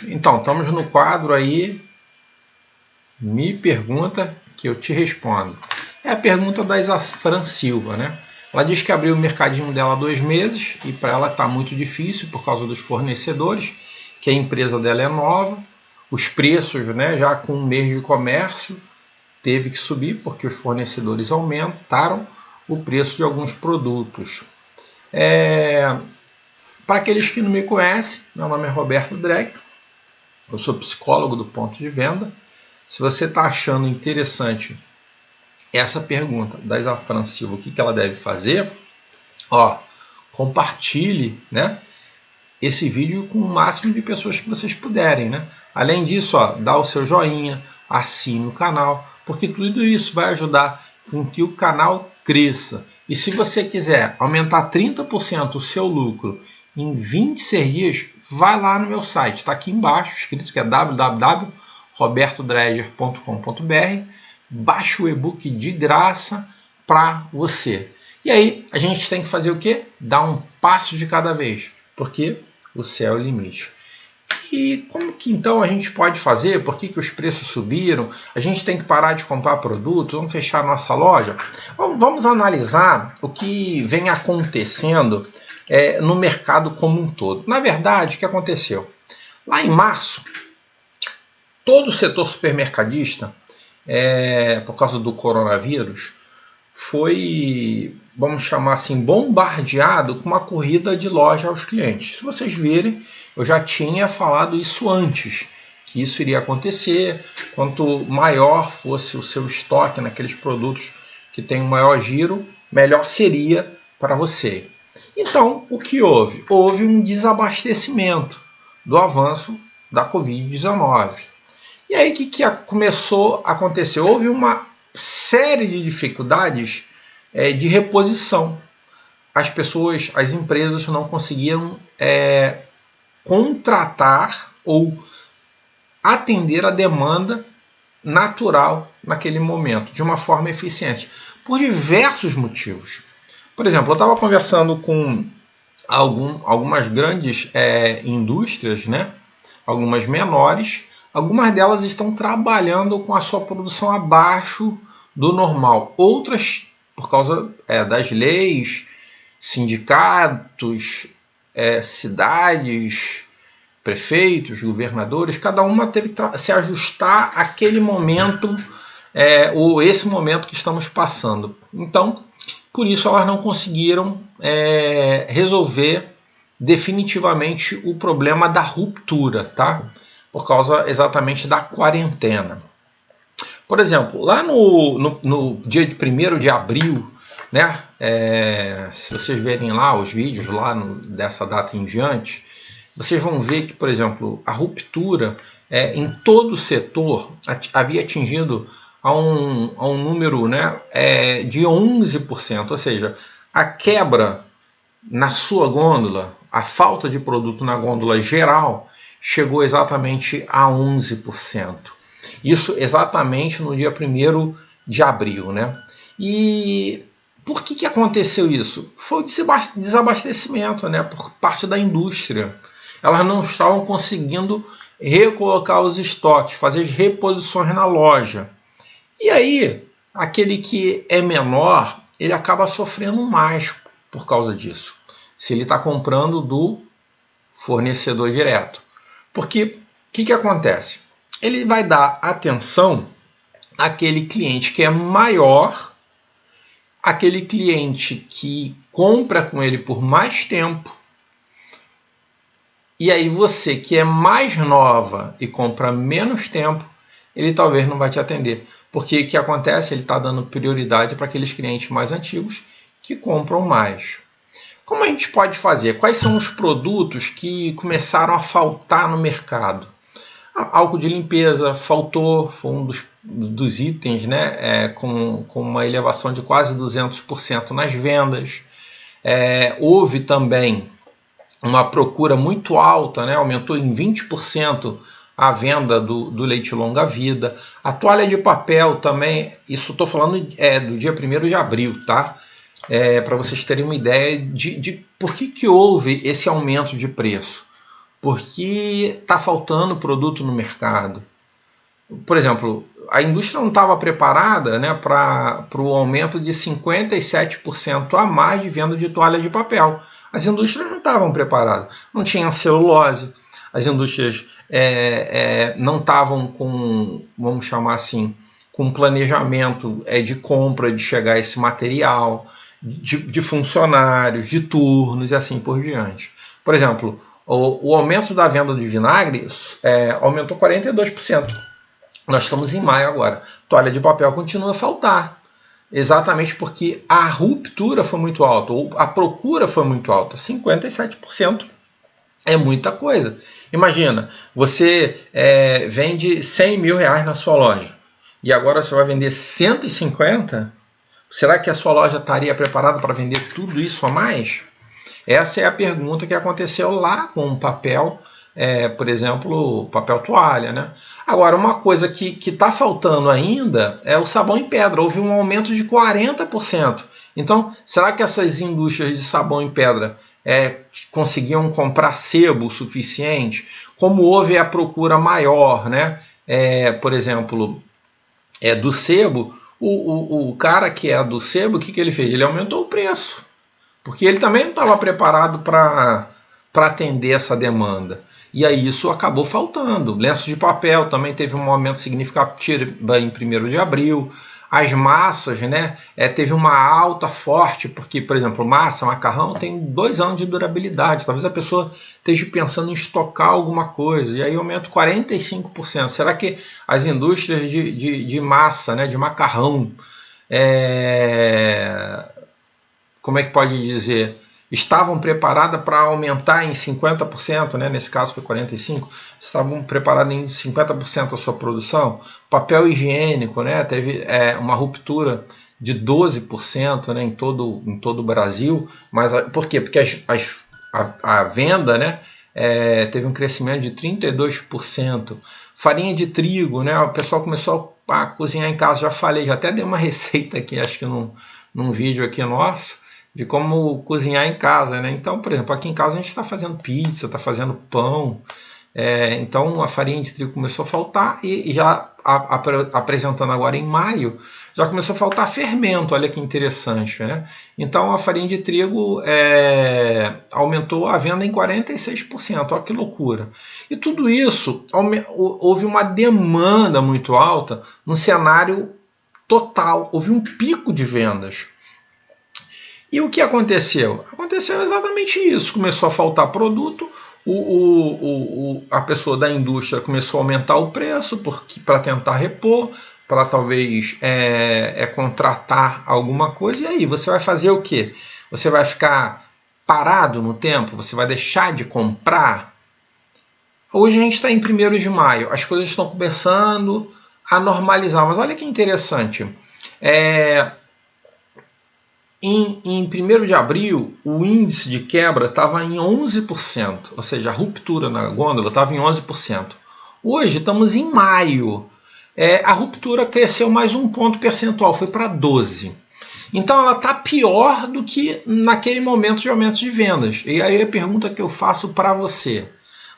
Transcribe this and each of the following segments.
Então, estamos no quadro aí, me pergunta que eu te respondo. É a pergunta da Isa Fran Silva, né? Ela diz que abriu o mercadinho dela há 2 meses e para ela está muito difícil por causa dos fornecedores, que a empresa dela é nova, os preços, né, já com 1 mês de comércio, teve que subir porque os fornecedores aumentaram o preço de alguns produtos. Para aqueles que não me conhecem, meu nome é Roberto Dreg, eu sou psicólogo do ponto de venda. Se você está achando interessante essa pergunta da Isa Fran Silva, o que ela deve fazer, compartilhe, né, esse vídeo com o máximo de pessoas que vocês puderem, né? Além disso, dá o seu joinha, assine o canal, porque tudo isso vai ajudar com que o canal cresça. E se você quiser aumentar 30% o seu lucro em 26 dias, vai lá no meu site, está aqui embaixo, escrito que é www.robertodreger.com.br, baixa o e-book de graça para você. E aí a gente tem que fazer o quê? Dar um passo de cada vez, porque o céu é o limite. E como que então a gente pode fazer? Por que os preços subiram? A gente tem que parar de comprar produto? Vamos fechar a nossa loja? Vamos analisar o que vem acontecendo no mercado como um todo. Na verdade, o que aconteceu? Lá em março, todo o setor supermercadista, por causa do coronavírus, foi, vamos chamar assim, bombardeado com uma corrida de loja aos clientes. Se vocês virem, eu já tinha falado isso antes, que isso iria acontecer. Quanto maior fosse o seu estoque naqueles produtos que tem um maior giro, melhor seria para você. Então, o que houve? Houve um desabastecimento do avanço da Covid-19. E aí, o que começou a acontecer? Houve uma série de dificuldades de reposição. As empresas não conseguiram contratar ou atender a demanda natural naquele momento, de uma forma eficiente, por diversos motivos. Por exemplo, eu estava conversando com algumas grandes indústrias, né? Algumas menores. Algumas delas estão trabalhando com a sua produção abaixo do normal. Outras, por causa das leis, sindicatos, cidades, prefeitos, governadores, cada uma teve que se ajustar àquele momento, ou esse momento que estamos passando. Então, por isso elas não conseguiram resolver definitivamente o problema da ruptura, tá? Por causa exatamente da quarentena. Por exemplo, lá no dia de 1º de abril, né, se vocês verem lá os vídeos lá dessa data em diante, vocês vão ver que, por exemplo, a ruptura em todo o setor havia atingido a um número, né, de 11%, ou seja, a quebra na sua gôndola, a falta de produto na gôndola geral, chegou exatamente a 11%. Isso exatamente no dia 1º de abril, né? E por que aconteceu isso? Foi o desabastecimento, né, por parte da indústria. Elas não estavam conseguindo recolocar os estoques, fazer as reposições na loja. E aí, aquele que é menor, ele acaba sofrendo mais por causa disso, se ele está comprando do fornecedor direto. Porque o que acontece? Ele vai dar atenção àquele cliente que é maior, aquele cliente que compra com ele por mais tempo, e aí você que é mais nova e compra menos tempo, ele talvez não vai te atender. Porque o que acontece? Ele está dando prioridade para aqueles clientes mais antigos que compram mais. Como a gente pode fazer? Quais são os produtos que começaram a faltar no mercado? Álcool de limpeza faltou, foi um dos itens, né, com uma elevação de quase 200% nas vendas. Houve também uma procura muito alta, né, aumentou em 20% a venda do leite longa-vida. A toalha de papel também, isso estou falando do dia 1º de abril, tá? Para vocês terem uma ideia de por que houve esse aumento de preço. porque está faltando produto no mercado. Por exemplo, a indústria não estava preparada, né, para o aumento de 57% a mais de venda de toalha de papel. As indústrias não estavam preparadas, não tinham celulose, as indústrias não estavam com, vamos chamar assim, com planejamento de compra de chegar esse material, de funcionários, de turnos e assim por diante. Por exemplo, o aumento da venda de vinagre aumentou 42%. Nós estamos em maio agora. Toalha de papel continua a faltar. Exatamente porque a ruptura foi muito alta, ou a procura foi muito alta. 57% é muita coisa. Imagina, você vende 100 mil reais na sua loja e agora você vai vender 150? Será que a sua loja estaria preparada para vender tudo isso a mais? Essa é a pergunta que aconteceu lá com o papel, por exemplo, papel toalha, né? Agora, uma coisa que está faltando ainda é o sabão em pedra. Houve um aumento de 40%. Então, será que essas indústrias de sabão em pedra conseguiam comprar sebo o suficiente? Como houve a procura maior, né? Por exemplo, do sebo, o cara que é do sebo, o que ele fez? Ele aumentou o preço, porque ele também não estava preparado para atender essa demanda. E aí isso acabou faltando. Lenço de papel também teve um aumento significativo em 1º de abril. As massas, né, teve uma alta forte, porque, por exemplo, massa, macarrão, tem 2 anos de durabilidade. Talvez a pessoa esteja pensando em estocar alguma coisa, e aí aumenta 45%. Será que as indústrias de massa, né, de macarrão, como é que pode dizer, estavam preparadas para aumentar em 50%, né? Nesse caso foi 45%, estavam preparadas em 50% a sua produção? Papel higiênico, né? Teve uma ruptura de 12%, né? em todo o Brasil. Mas por quê? Porque a venda, né? Teve um crescimento de 32%. Farinha de trigo, né? O pessoal começou a cozinhar em casa, já falei, já até dei uma receita aqui, acho que num vídeo aqui nosso, de como cozinhar em casa, né? Então, por exemplo, aqui em casa a gente está fazendo pizza, está fazendo pão, então a farinha de trigo começou a faltar e já apresentando agora em maio, já começou a faltar fermento, olha que interessante, né? Então a farinha de trigo aumentou a venda em 46%, olha que loucura. E tudo isso, houve uma demanda muito alta no cenário total, houve um pico de vendas. E o que aconteceu? Aconteceu exatamente isso. Começou a faltar produto, a pessoa da indústria começou a aumentar o preço para tentar repor, para talvez contratar alguma coisa. E aí, você vai fazer o quê? Você vai ficar parado no tempo? Você vai deixar de comprar? Hoje a gente está em 1º de maio, as coisas estão começando a normalizar. Mas olha que interessante. Em 1º de abril, o índice de quebra estava em 11%, ou seja, a ruptura na gôndola estava em 11%. Hoje estamos em maio, a ruptura cresceu mais 1 ponto percentual, foi para 12%. Então ela está pior do que naquele momento de aumento de vendas. E aí a pergunta que eu faço para você: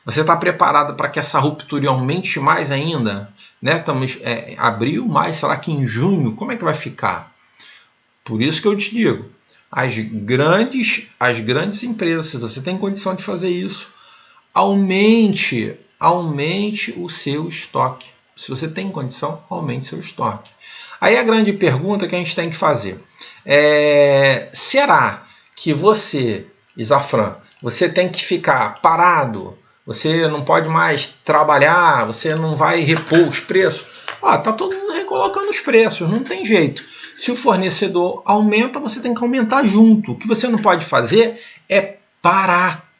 você está preparado para que essa ruptura aumente mais ainda? Né? Estamos em abril, mas será que em junho, como é que vai ficar? Por isso que eu te digo, as grandes empresas, se você tem condição de fazer isso, aumente o seu estoque. Se você tem condição, aumente seu estoque. Aí a grande pergunta que a gente tem que fazer será que você, Isafran, você tem que ficar parado? Você não pode mais trabalhar? Você não vai repor os preços? Está todo mundo recolocando os preços, não tem jeito. Se o fornecedor aumenta, você tem que aumentar junto. O que você não pode fazer é parar.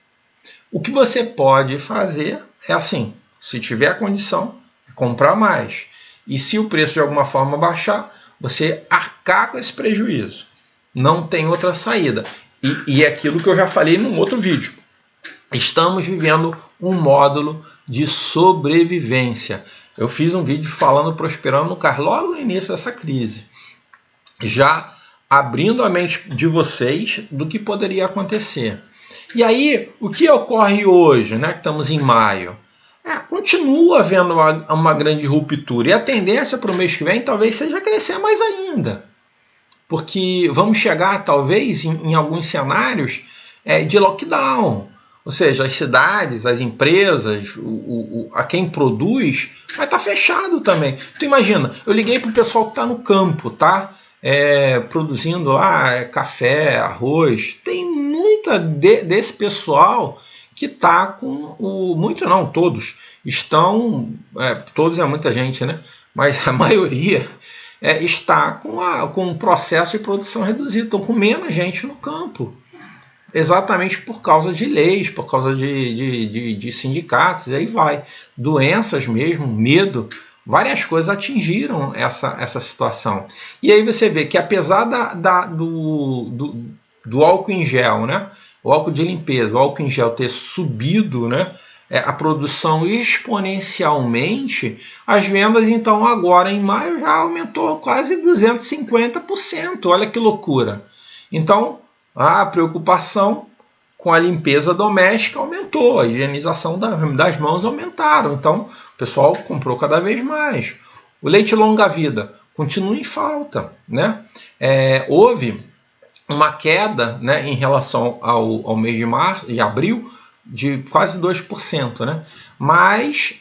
O que você pode fazer é assim: se tiver a condição, comprar mais. E se o preço de alguma forma baixar, você arcar com esse prejuízo. Não tem outra saída. E é aquilo que eu já falei num outro vídeo. Estamos vivendo um módulo de sobrevivência. Eu fiz um vídeo falando Prosperando no Cais logo no início dessa crise, já abrindo a mente de vocês do que poderia acontecer. E aí, o que ocorre hoje, né, que estamos em maio? Continua havendo uma grande ruptura, e a tendência para o mês que vem talvez seja crescer mais ainda, porque vamos chegar talvez em alguns cenários de lockdown, ou seja, as cidades, as empresas, a quem produz vai estar fechado também. Então imagina, eu liguei para o pessoal que está no campo, tá? Produzindo lá café, arroz, tem muita desse pessoal que está com muito não, todos estão, todos é muita gente, né? Mas a maioria está com um processo de produção reduzido, estão com menos gente no campo, exatamente por causa de leis, por causa de sindicatos, e aí vai, doenças mesmo, medo, várias coisas atingiram essa situação. E aí você vê que apesar do álcool em gel, né? O álcool de limpeza, o álcool em gel ter subido, né, a produção exponencialmente, as vendas então agora em maio já aumentou quase 250%, olha que loucura. Então a preocupação com a limpeza doméstica aumentou, a higienização das mãos aumentaram, então o pessoal comprou cada vez mais. O leite longa-vida continua em falta, né? Houve uma queda, né, em relação ao mês de março, de abril, de quase 2%, né? Mas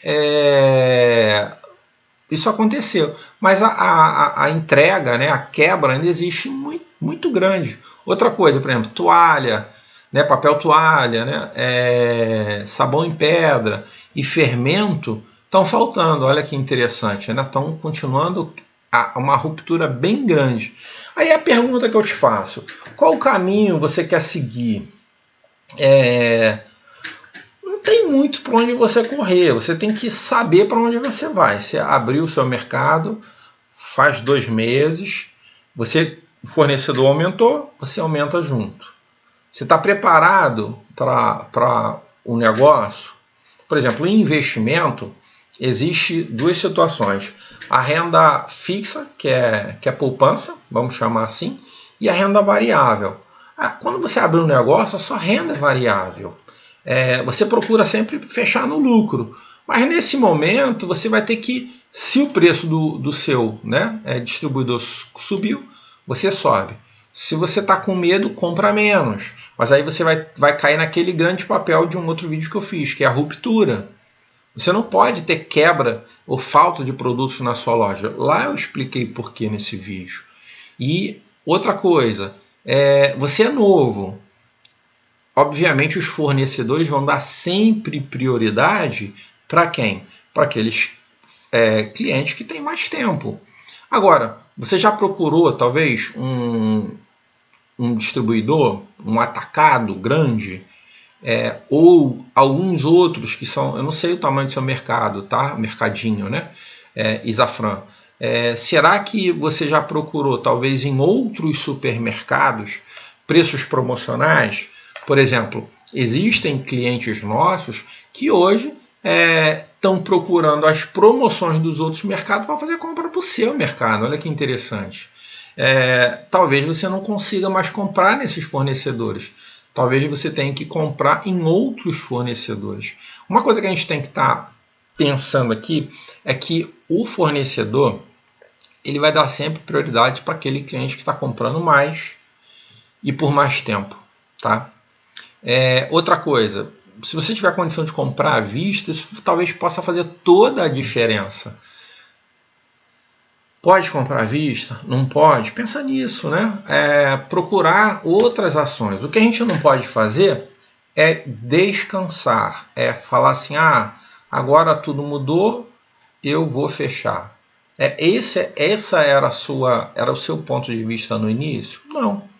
isso aconteceu. Mas a entrega, né, a quebra ainda existe muito, muito grande. Outra coisa, por exemplo, toalha, né, papel toalha, né, sabão em pedra e fermento estão faltando. Olha que interessante, né? Estão continuando uma ruptura bem grande. Aí a pergunta que eu te faço, qual caminho você quer seguir? Não tem muito para onde você correr, você tem que saber para onde você vai. Você abriu o seu mercado, faz 2 meses, o fornecedor aumentou, você aumenta junto. Você está preparado para o negócio? Por exemplo, em investimento, existe 2 situações. A renda fixa, que é poupança, vamos chamar assim, e a renda variável. Quando você abre um negócio, a sua renda é variável. Você procura sempre fechar no lucro. Mas nesse momento, você vai ter que, se o preço do seu, né, distribuidor subiu, você sobe. Se você está com medo, compra menos. Mas aí você vai cair naquele grande papel de um outro vídeo que eu fiz, que é a ruptura. Você não pode ter quebra ou falta de produtos na sua loja. Lá eu expliquei por que nesse vídeo. E outra coisa, você é novo. Obviamente os fornecedores vão dar sempre prioridade para quem? Para aqueles clientes que têm mais tempo. Agora, você já procurou talvez um distribuidor, um atacado grande, ou alguns outros que são, eu não sei o tamanho do seu mercado, tá? Mercadinho, né? Isafran. Será que você já procurou talvez em outros supermercados preços promocionais? Por exemplo, existem clientes nossos que hoje estão procurando as promoções dos outros mercados para fazer compra para o seu mercado. Olha que interessante. Talvez você não consiga mais comprar nesses fornecedores. Talvez você tenha que comprar em outros fornecedores. Uma coisa que a gente tem que estar pensando aqui é que o fornecedor ele vai dar sempre prioridade para aquele cliente que está comprando mais e por mais tempo, tá? Outra coisa, se você tiver condição de comprar à vista, isso talvez possa fazer toda a diferença. Pode comprar à vista? Não pode? Pensa nisso, né? Procurar outras ações. O que a gente não pode fazer é descansar, falar assim, agora tudo mudou, eu vou fechar. Essa era o seu ponto de vista no início? Não.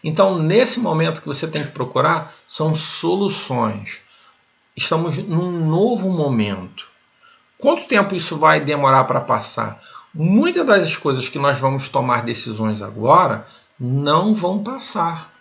Então, nesse momento que você tem que procurar, são soluções. Estamos num novo momento. Quanto tempo isso vai demorar para passar? Muitas das coisas que nós vamos tomar decisões agora não vão passar.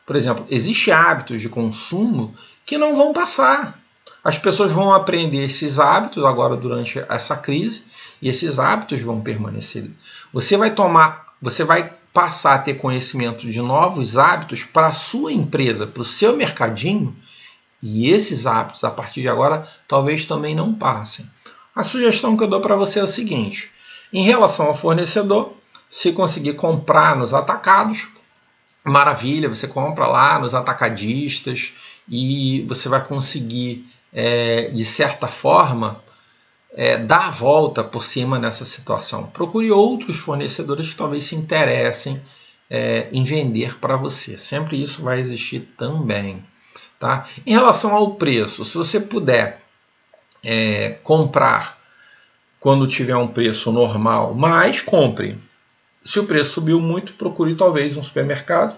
Por exemplo, existem hábitos de consumo que não vão passar. As pessoas vão aprender esses hábitos agora durante essa crise e esses hábitos vão permanecer. Você vai passar a ter conhecimento de novos hábitos para a sua empresa, para o seu mercadinho, e esses hábitos, a partir de agora, talvez também não passem. A sugestão que eu dou para você é o seguinte: em relação ao fornecedor, se conseguir comprar nos atacados, maravilha, você compra lá nos atacadistas e você vai conseguir, de certa forma, dar a volta por cima nessa situação. Procure outros fornecedores que talvez se interessem em vender para você. Sempre isso vai existir também. Tá? Em relação ao preço, se você puder comprar quando tiver um preço normal, mas compre. Se o preço subiu muito, procure talvez um supermercado,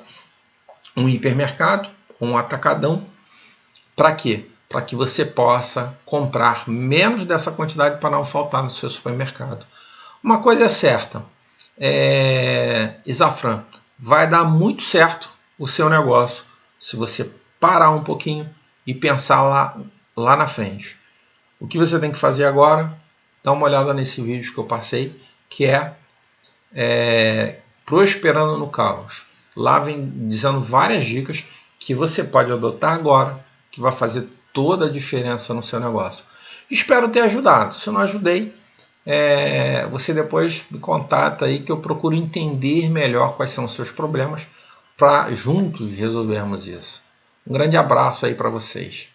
um hipermercado, um atacadão. Para quê? Para que você possa comprar menos dessa quantidade para não faltar no seu supermercado. Uma coisa é certa, Isafran, vai dar muito certo o seu negócio se você parar um pouquinho e pensar lá na frente. O que você tem que fazer agora? Dá uma olhada nesse vídeo que eu passei, que é Prosperando no Caos. Lá vem dizendo várias dicas que você pode adotar agora, que vai fazer toda a diferença no seu negócio. Espero ter ajudado. Se não ajudei, você depois me contata aí que eu procuro entender melhor quais são os seus problemas para juntos resolvermos isso. Um grande abraço aí para vocês.